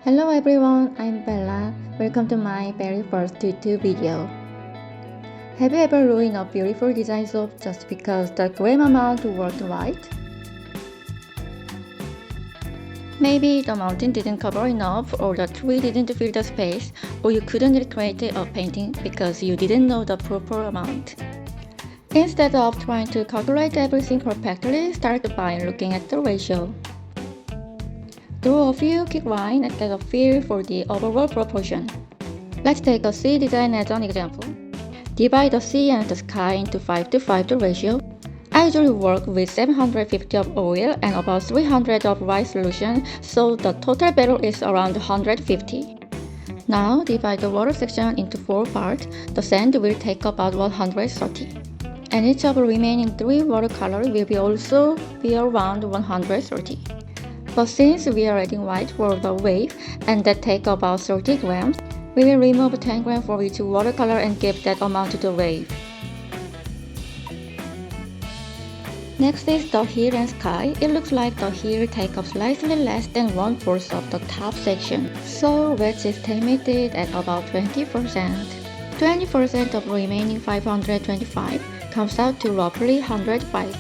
Hello everyone, I'm Bella. Welcome to my very first YouTube video. Have you ever ruined a beautiful design soap just because the gram amount wasn't right? Maybe the mountain didn't cover enough, or the tree didn't fill the space, or you couldn't recreate a painting because you didn't know the proper amount. Instead of trying to calculate everything perfectly, start by looking at the ratio. Draw a few quick lines and get a feel for the overall proportion. Let's take a sea design as an example. Divide the sea and the sky into 5:5 ratio. I usually work with 750 of oil and about 300 of white solution, so the total barrel is around 150. Now divide the water section into 4 parts. The sand will take about 130. And each of the remaining 3 watercolors will also be around 130. But since we are adding white for the wave and that take about 30 grams, we will remove 10 grams for each watercolor and give that amount to the wave. Next is the hill and sky. It looks like the hill take up slightly less than 1/4 of the top section, so let's estimate it at about 20%. 20% of remaining 525 comes out to roughly 105.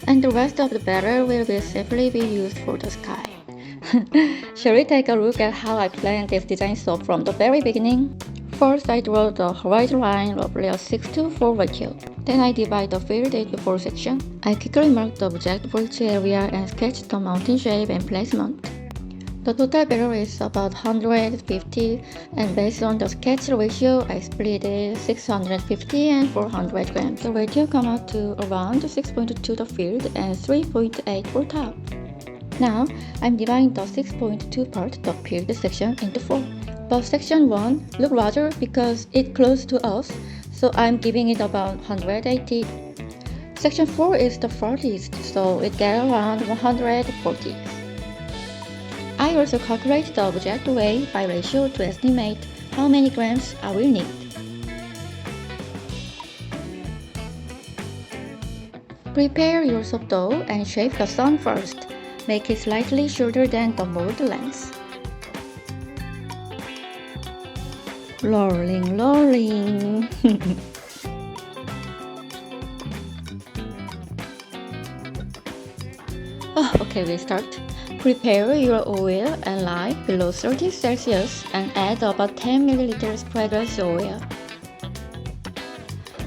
And the rest of the barrel will simply be used for the sky. Shall we take a look at how I planned this design soap from the very beginning? First, I draw the horizon line roughly a 6:4 ratio. Then I divide the field into 4 sections. I quickly mark the object for each area and sketch the mountain shape and placement. The total barrel is about 150, and based on the sketch ratio, I split it 650 and 400 grams. The ratio comes out to around 6.2 the field and 3.8 for top. Now, I'm dividing the 6.2 part, the field section, into 4. But section 1 looks larger because it's close to us, so I'm giving it about 180. Section 4 is the farthest, so it gets around 140. I also calculate the object weight by ratio to estimate how many grams I will need. Prepare your soap dough and shape the sun first. Make it slightly shorter than the mold length. Rolling. Okay, we start. Prepare your oil and lye below 30 Celsius and add about 10 ml fragrance oil.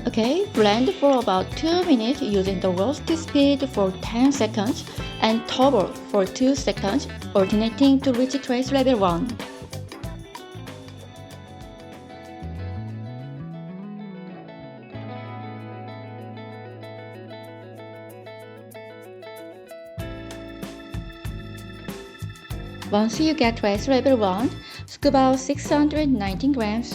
Okay, blend for about 2 minutes using the roast speed for 10 seconds and turbo for 2 seconds, alternating to reach trace level 1. Once you get trace level 1, scoop out 619 grams.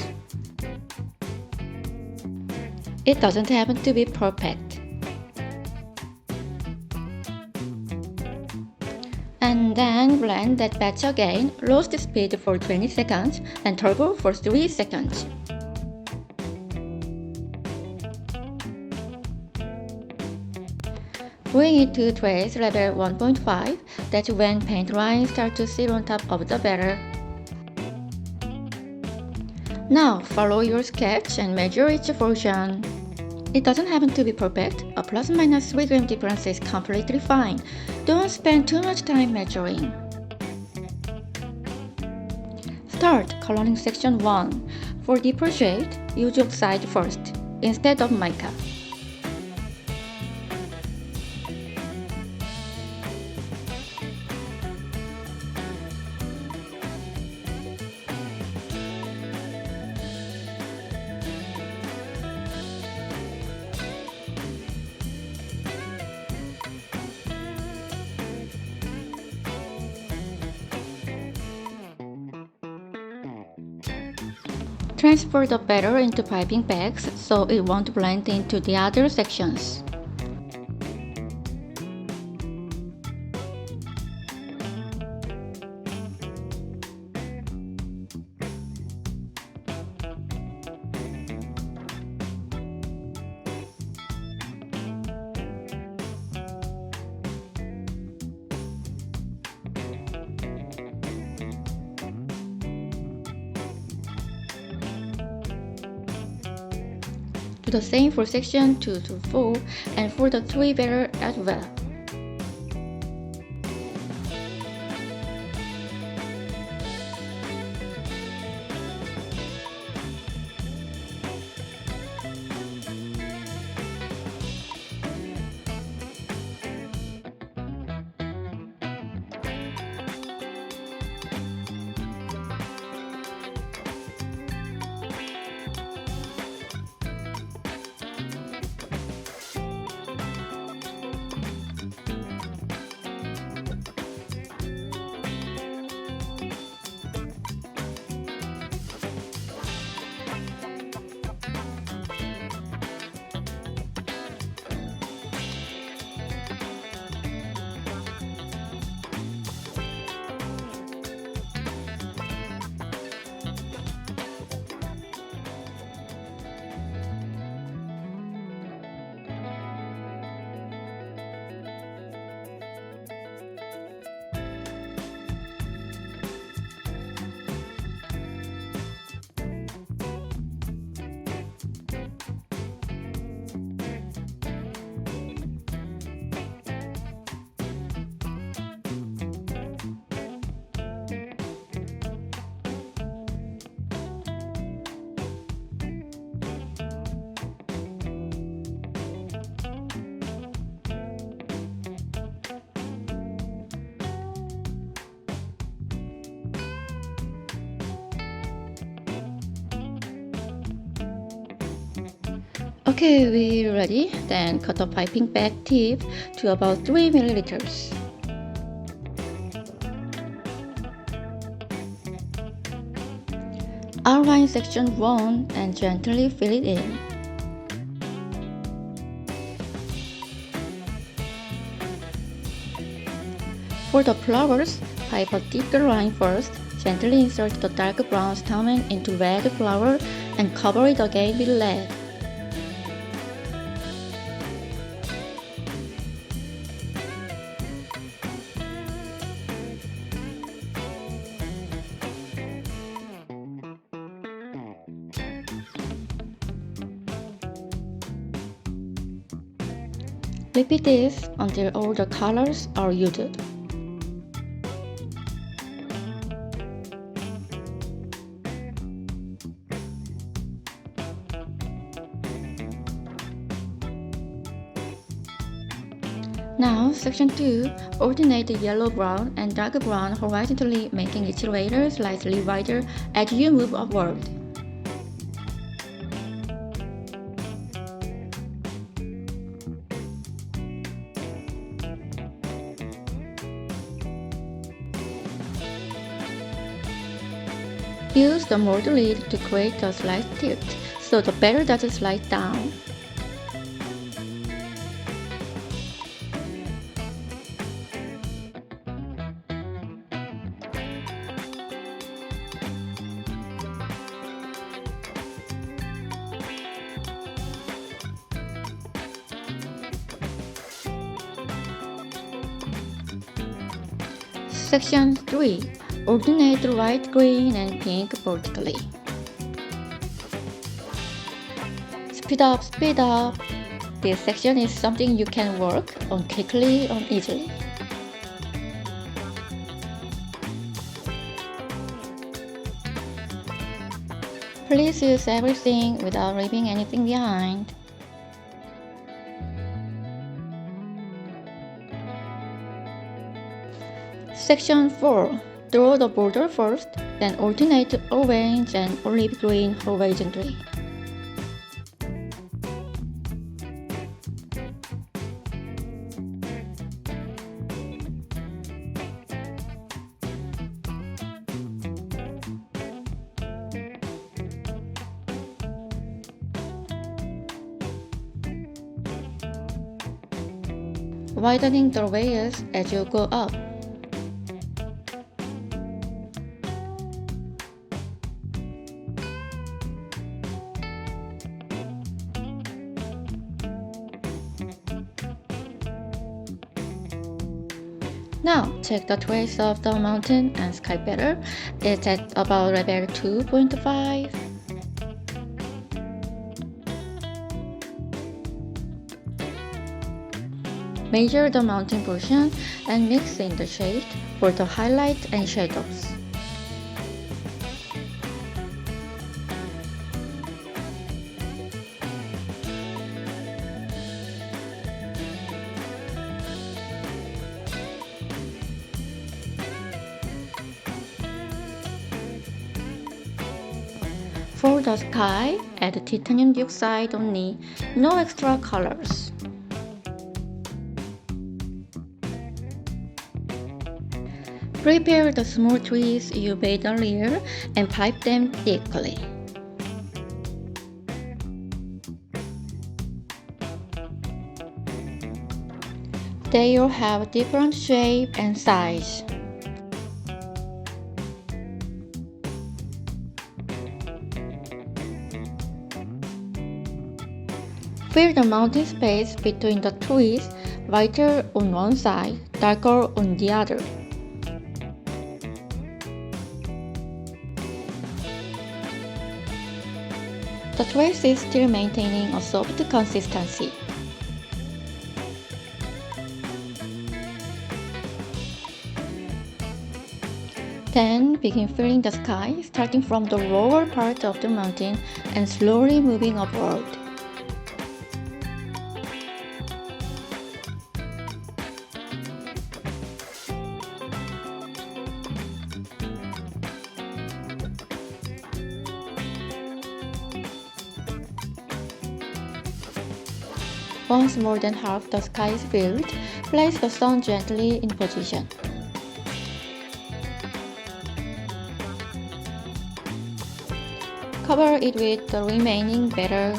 It doesn't happen to be perfect. And then blend that batch again, roast speed for 20 seconds and turbo for 3 seconds. Bring it to trace level 1.5, that's when paint lines start to sit on top of the barrel. Now follow your sketch and measure each portion. It doesn't happen to be perfect. A plus minus 3 gram difference is completely fine. Don't spend too much time measuring. Start coloring section 1. For deeper shade, use oxide first, instead of mica. Transfer the batter into piping bags so it won't blend into the other sections. Do the same for section 2 to 4 and for the 3 better as well. Okay, we're ready. Then cut the piping back tip to about 3 milliliters. Outline section 1 and gently fill it in. For the flowers, pipe a thicker line first. Gently insert the dark brown stamen into red flower and cover it again with lead. Repeat this until all the colors are used. Now, section 2, alternate the yellow-brown and dark brown horizontally, making each layer slightly wider as you move upward. Use the mold lid to create a slight tilt, so the batter doesn't slide down. Section 3. Alternate white, green, and pink vertically. Speed up, speed up. This section is something you can work on quickly and easily. Please use everything without leaving anything behind. Section 4. Draw the border first, then alternate orange and olive green horizontally. Widening the layers as you go up. Now, check the trace of the mountain and sky better. It's at about level 2.5. Measure the mounting portion and mix in the shade for the highlights and shadows. For the sky, add titanium dioxide only, no extra colors. Prepare the small trees you made earlier and pipe them thickly. They all have different shape and size. Fill the mounting space between the trees, lighter on one side, darker on the other. The trace is still maintaining a soft consistency. Then begin filling the sky, starting from the lower part of the mountain and slowly moving upward. Once more than half the sky is filled, place the sun gently in position. Cover it with the remaining batter.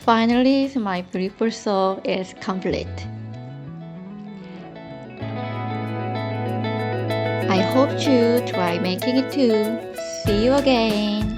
Finally, my beautiful soap is complete. I hope you try making it too. See you again.